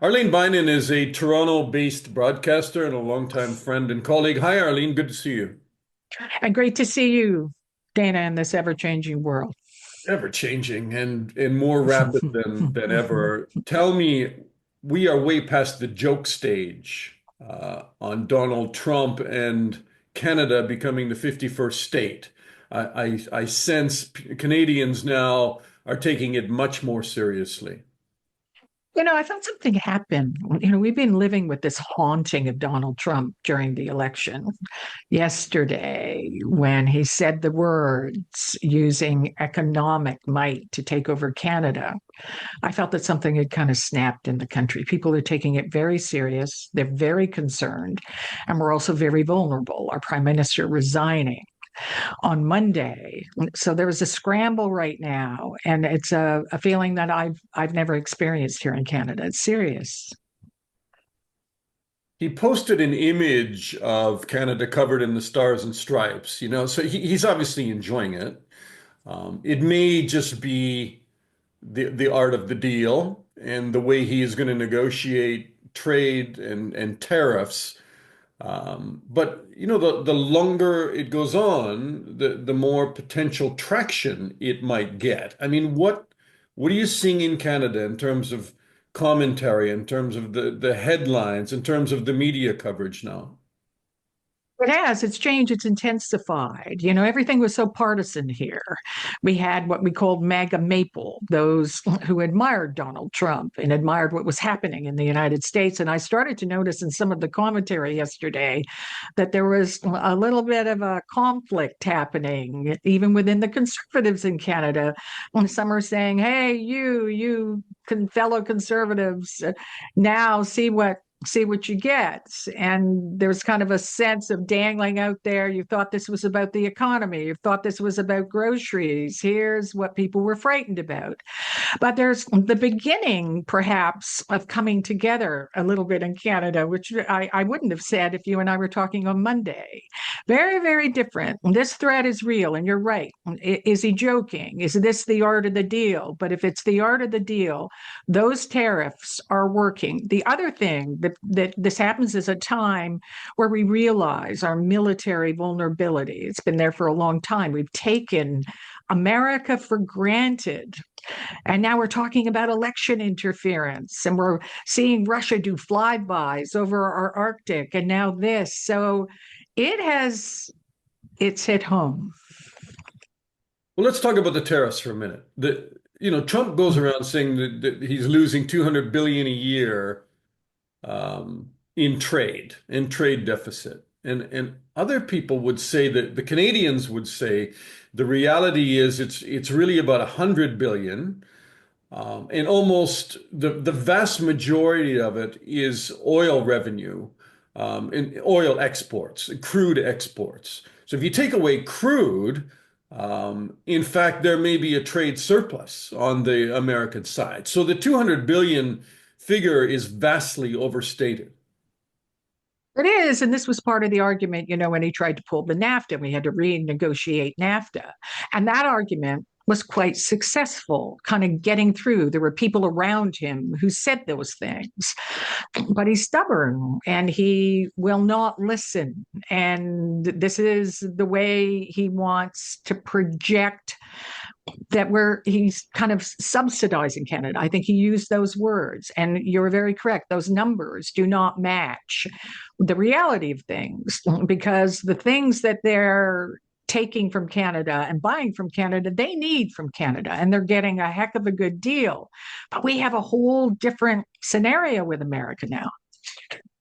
Arlene Bynon is a Toronto-based broadcaster and a longtime friend and colleague. Hi, Arlene. Good to see you. And great to see you, Dana, in this ever-changing world. Ever changing and more rapid than ever. Tell me, we are way past the joke stage on Donald Trump and Canada becoming the 51st state. I sense Canadians now are taking it much more seriously. I felt something happen. We've been living with this haunting of Donald Trump during the election. Yesterday, when he said the words using economic might to take over Canada, I felt that something had kind of snapped in the country. People are taking it very serious. They're very concerned. And we're also very vulnerable. Our prime minister resigning on Monday. So there was a scramble right now, and it's a feeling that I've never experienced here in Canada. It's serious. He posted an image of Canada covered in the stars and stripes, so he's obviously enjoying it. It may just be the art of the deal and the way he is going to negotiate trade and tariffs. But the longer it goes on, the more potential traction it might get. I mean, what are you seeing in Canada in terms of commentary, in terms of the headlines, in terms of the media coverage now? It has. It's changed. It's intensified. Everything was so partisan here. We had what we called MAGA Maple, those who admired Donald Trump and admired what was happening in the United States. And I started to notice in some of the commentary yesterday that there was a little bit of a conflict happening, even within the conservatives in Canada. When some are saying, hey, fellow conservatives, now see what you get. And there's kind of a sense of dangling out there. You thought this was about the economy. You thought this was about groceries. Here's what people were frightened about. But there's the beginning, perhaps, of coming together a little bit in Canada, which I wouldn't have said if you and I were talking on Monday. Very, very different. This threat is real, and you're right. Is he joking? Is this the art of the deal? But if it's the art of the deal, those tariffs are working. The other thing that this happens is a time where we realize our military vulnerability. It's been there for a long time. We've taken America for granted. And now we're talking about election interference, and we're seeing Russia do flybys over our Arctic, and now this. So it's hit home. Well, let's talk about the tariffs for a minute. Trump goes around saying that he's losing 200 billion a year in trade deficit. And other people would say that the Canadians would say the reality is it's really about 100 billion. And almost the vast majority of it is oil revenue, and oil exports, crude exports. So if you take away crude, in fact, there may be a trade surplus on the American side. So the 200 billion figure is vastly overstated. It is, and this was part of the argument, when he tried to pull the NAFTA, we had to renegotiate NAFTA. And that argument was quite successful, kind of getting through. There were people around him who said those things, but he's stubborn and he will not listen. And this is the way he wants to project that he's kind of subsidizing Canada. I think he used those words, and you're very correct. Those numbers do not match the reality of things, because the things that they're taking from Canada and buying from Canada, they need from Canada, and they're getting a heck of a good deal. But we have a whole different scenario with America now.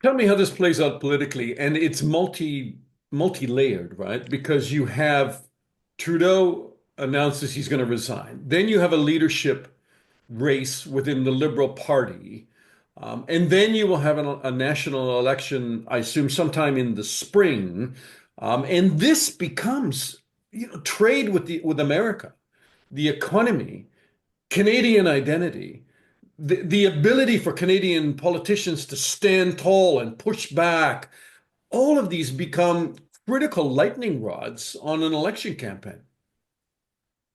Tell me how this plays out politically, and it's multi-layered, right? Because you have Trudeau announces he's going to resign. Then you have a leadership race within the Liberal Party. And then you will have a national election, I assume, sometime in the spring. And this becomes, trade with America, the economy, Canadian identity, the ability for Canadian politicians to stand tall and push back. All of these become critical lightning rods on an election campaign.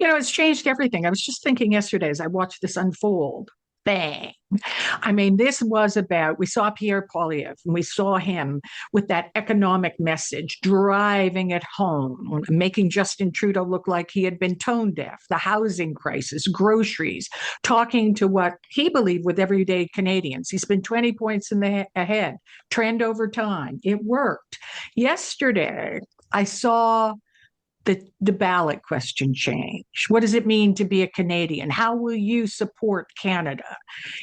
It's changed everything. I was just thinking yesterday as I watched this unfold. thing. I mean, this was about, we saw Pierre Poilievre and we saw him with that economic message, driving it home, making Justin Trudeau look like he had been tone deaf, the housing crisis, groceries, talking to what he believed with everyday Canadians. He's been 20 points in the ahead, trend over time. It worked. Yesterday, I saw the ballot question change. What does it mean to be a Canadian? How will you support Canada?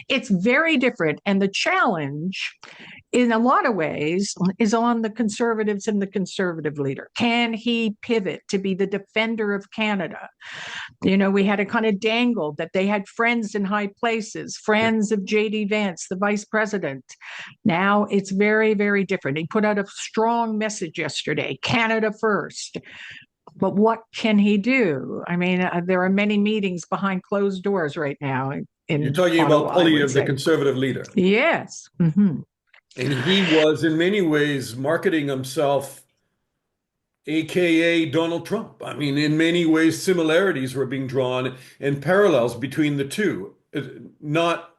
It's very different. And the challenge, in a lot of ways, is on the Conservatives and the Conservative leader. Can he pivot to be the defender of Canada? You know, we had a kind of dangle that they had friends in high places, friends of J.D. Vance, the vice president. Now it's very, very different. He put out a strong message yesterday, Canada first. But what can he do? I mean, there are many meetings behind closed doors right now You're in talking about Ottawa, I would Poilievre, the say. conservative leader. Yes. Mm-hmm. And he was, in many ways, marketing himself, AKA Donald Trump. I mean, in many ways, similarities were being drawn and parallels between the two. Not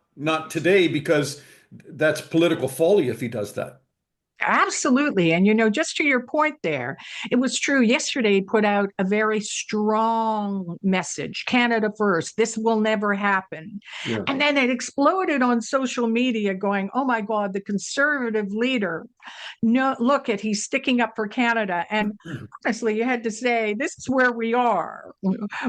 today, because that's political folly if he does that. Absolutely. And, you know, just to your point there, it was true. Yesterday, he put out a very strong message, Canada first. This will never happen. Yeah. And then it exploded on social media going, oh my God, the conservative leader. No, look at he's sticking up for Canada. And honestly, you had to say, this is where we are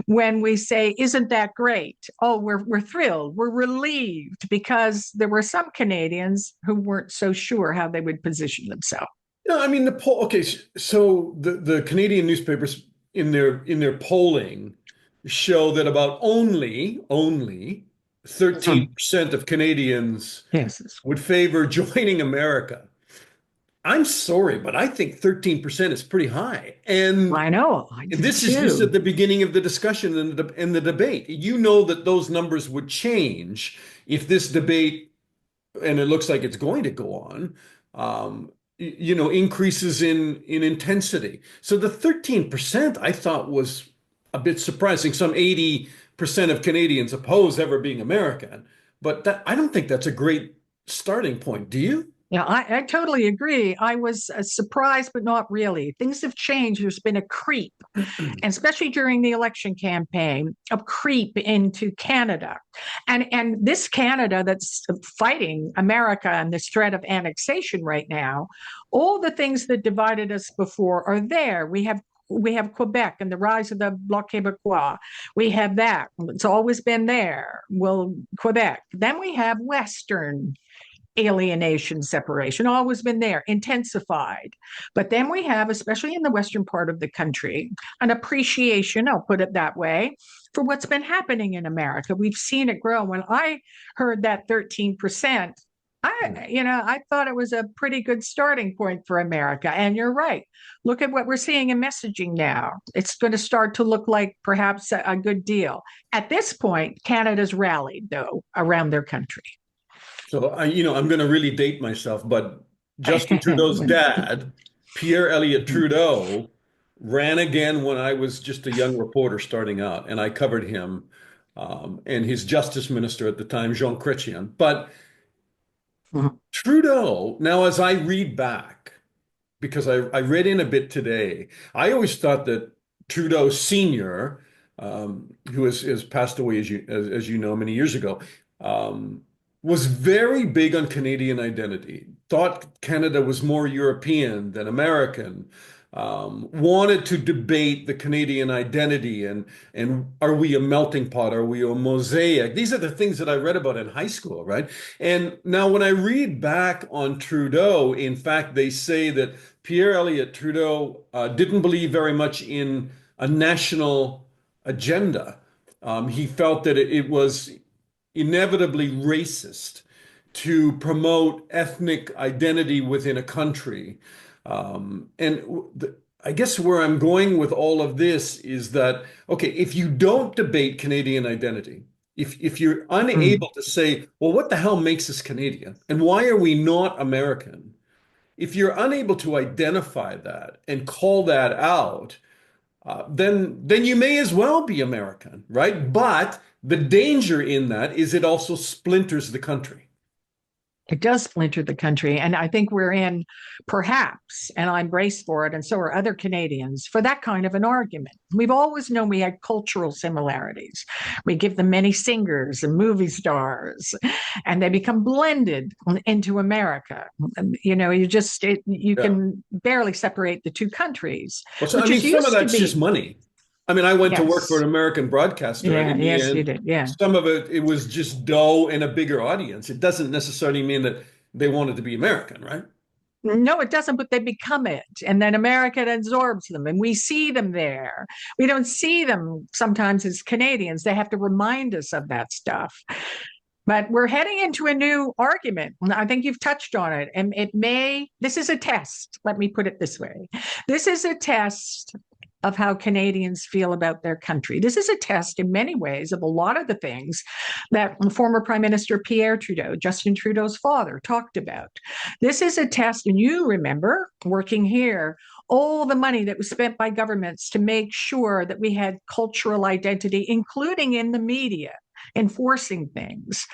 when we say, isn't that great? Oh, we're thrilled, we're relieved, because there were some Canadians who weren't so sure how they would position themselves. No, I mean the poll. Okay, so the Canadian newspapers in their polling show that about only Mhm. 13% of Canadians Yes, would favor joining America. I'm sorry, but I think 13% is pretty high. And I know, I do this is just at too. the beginning of the discussion and the debate. You know that those numbers would change if this debate, and it looks like it's going to go on, increases in intensity. So the 13% I thought was a bit surprising. Some 80% of Canadians oppose ever being American, but I don't think that's a great starting point. Do you? Yeah, I totally agree. I was surprised, but not really. Things have changed. There's been a creep, and especially during the election campaign, a creep into Canada. And this Canada that's fighting America and this threat of annexation right now, all the things that divided us before are there. We have Quebec and the rise of the Bloc Québécois. We have that. It's always been there. Well, Quebec. Then we have Western alienation, separation, always been there, intensified. But then we have, especially in the western part of the country, an appreciation, I'll put it that way, for what's been happening in America. We've seen it grow. When I heard that 13%, I thought it was a pretty good starting point for America. And you're right. Look at what we're seeing in messaging now. It's going to start to look like perhaps a good deal. At this point, Canada's rallied, though, around their country. So I'm going to really date myself, but Justin Trudeau's dad, Pierre Elliott Trudeau, ran again when I was just a young reporter starting out, and I covered him, and his justice minister at the time, Jean Chrétien. But Trudeau, now as I read back, because I read in a bit today, I always thought that Trudeau Sr., who has passed away, as you know, many years ago, was very big on Canadian identity, thought Canada was more European than American, wanted to debate the Canadian identity and are we a melting pot? Are we a mosaic? These are the things that I read about in high school, right? And now when I read back on Trudeau, in fact, they say that Pierre Elliott Trudeau didn't believe very much in a national agenda. He felt that it was inevitably racist to promote ethnic identity within a country. I guess where I'm going with all of this is that, okay, if you don't debate Canadian identity, if you're unable to say, well, what the hell makes us Canadian? And why are we not American? If you're unable to identify that and call that out, then you may as well be American, right? But the danger in that is it also splinters the country. It does splinter the country. And I think we're in, perhaps, and I'm braced for it, and so are other Canadians, for that kind of an argument. We've always known we had cultural similarities. We give them many singers and movie stars, and they become blended into America. You know, you Yeah. can barely separate the two countries, Well, so I which mean, is some of used to that's just be. money. I mean, I went to work for an Yes. American broadcaster, and Yeah. in the Yes, you end, did. Yeah. some of it was just dough and a bigger audience. It doesn't necessarily mean that they wanted to be American, right? No, it doesn't, but they become it. And then America absorbs them and we see them there. We don't see them sometimes as Canadians. They have to remind us of that stuff. But we're heading into a new argument. I think you've touched on it. And this is a test. Let me put it this way. This is a test of how Canadians feel about their country. This is a test in many ways of a lot of the things that former Prime Minister Pierre Trudeau, Justin Trudeau's father, talked about. This is a test, and you remember working here, all the money that was spent by governments to make sure that we had cultural identity, including in the media, enforcing things.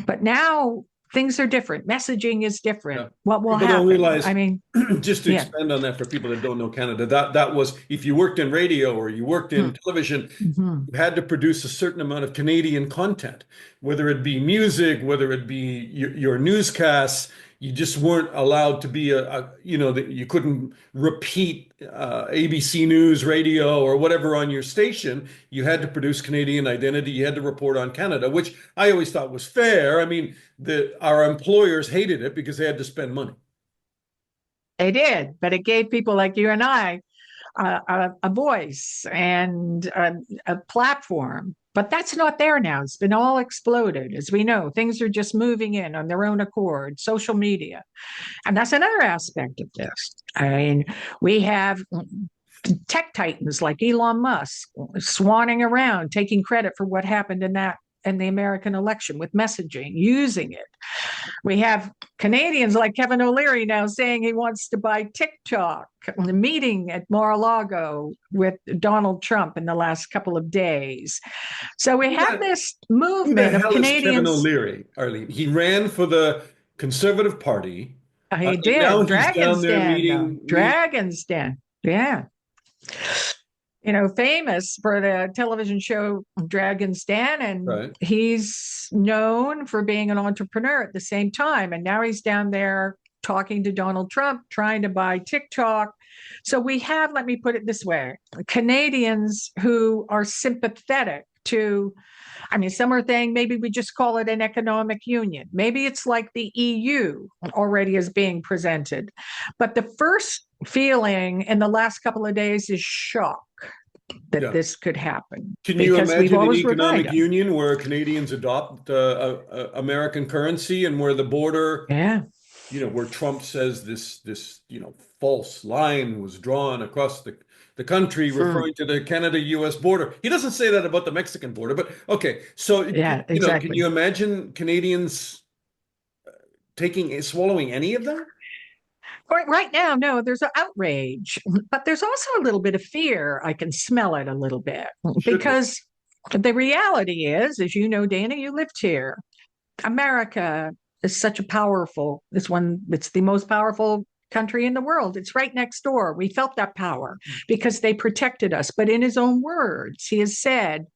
But now things are different. Messaging is different. Yeah. What will People don't happen? realize, I mean, just to yeah. expand on that for people that don't know Canada, that was if you worked in radio or you worked in television, Mm-hmm. you had to produce a certain amount of Canadian content, whether it be music, whether it be your newscasts. You just weren't allowed to be you couldn't repeat ABC News radio or whatever on your station. You had to produce Canadian identity. You had to report on Canada, which I always thought was fair. I mean, our employers hated it because they had to spend money. They did, but it gave people like you and I a voice and a platform. But that's not there now. It's been all exploded. As we know, things are just moving in on their own accord, social media. And that's another aspect of this. I mean, we have tech titans like Elon Musk swanning around, taking credit for what happened in the American election with messaging, using it. We have Canadians like Kevin O'Leary now saying he wants to buy TikTok. The meeting at Mar-a-Lago with Donald Trump in the last couple of days. So we Who have the, this who the movement of hell is Kevin Canadians. O'Leary, Arlene? He ran for the Conservative Party, He and now did. he's down Dragon's there Den, though. meeting, Dragon's Den. Yeah. You know, famous for the television show Dragon's Den. And right? he's known for being an entrepreneur at the same time. And now he's down there talking to Donald Trump, trying to buy TikTok. So we have, let me put it this way, Canadians who are sympathetic to, I mean, some are saying maybe we just call it an economic union. Maybe it's like the EU already is being presented. But the first feeling in the last couple of days is shock that Yeah. this could happen Can you because we've imagine an always relied economic on. union where Canadians adopt American currency and where the border, Yeah. where Trump says this, false line was drawn across the country Mm. referring to the Canada-US border. He doesn't say that about the Mexican border, but okay. So, Yeah, can exactly. you imagine Canadians swallowing any of that? Right now, no, there's an outrage, but there's also a little bit of fear. I can smell it a little bit Should be. because the reality is, as you know, Dana, you lived here. America is such a powerful, it's the most powerful country in the world. It's right next door. We felt that power because they protected us. But in his own words, he has said,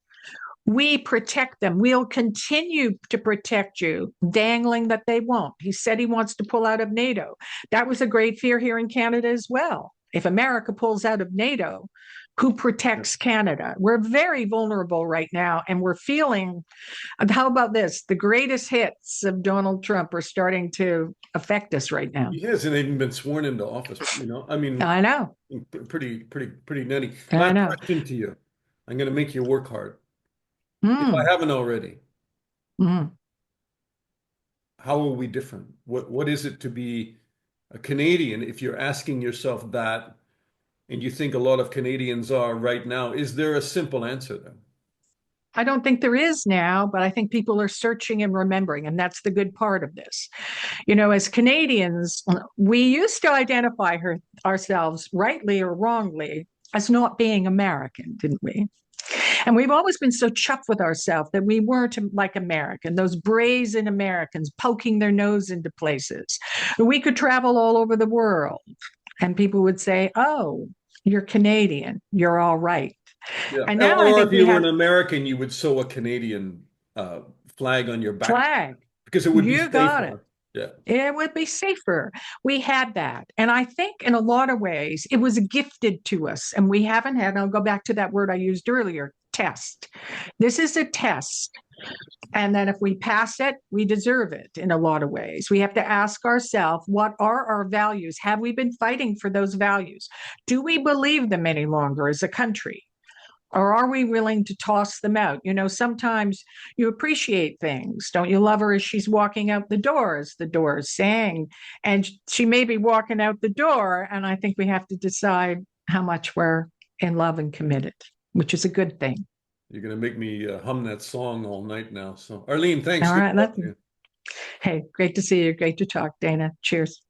we protect them. We'll continue to protect you, dangling that they won't. He said he wants to pull out of NATO. That was a great fear here in Canada as well. If America pulls out of NATO, who protects Canada? We're very vulnerable right now, and we're feeling, how about this? The greatest hits of Donald Trump are starting to affect us right now. He hasn't even been sworn into office, I mean, I know. pretty nutty. I Last know. question to you. I'm going to make you work hard. If I Mm, haven't already, mm. how are we different? What is it to be a Canadian if you're asking yourself that, and you think a lot of Canadians are right now? Is there a simple answer then? I don't think there is now, but I think people are searching and remembering, and that's the good part of this. You know, as Canadians, we used to identify ourselves, rightly or wrongly, as not being American, didn't we? And we've always been so chuffed with ourselves that we weren't like American, those brazen Americans poking their nose into places. We could travel all over the world and people would say, oh, you're Canadian, you're all right. Yeah. And now I Or think if we you were have an American, you would sew a Canadian flag on your back flag. because it would be You got it. safer. Yeah. It would be safer. We had that. And I think in a lot of ways, it was gifted to us. And we haven't had, and I'll go back to that word I used earlier, test. This is a test. And then if we pass it, we deserve it in a lot of ways. We have to ask ourselves, what are our values? Have we been fighting for those values? Do we believe them any longer as a country? Or are we willing to toss them out? You know, sometimes you appreciate things. Don't you love her as she's walking out the door, as the door is saying? And she may be walking out the door. And I think we have to decide how much we're in love and committed, which is a good thing. You're going to make me hum that song all night now. So, Arlene, thanks. All Good right. talking to you. Hey, great to see you. Great to talk, Dana. Cheers.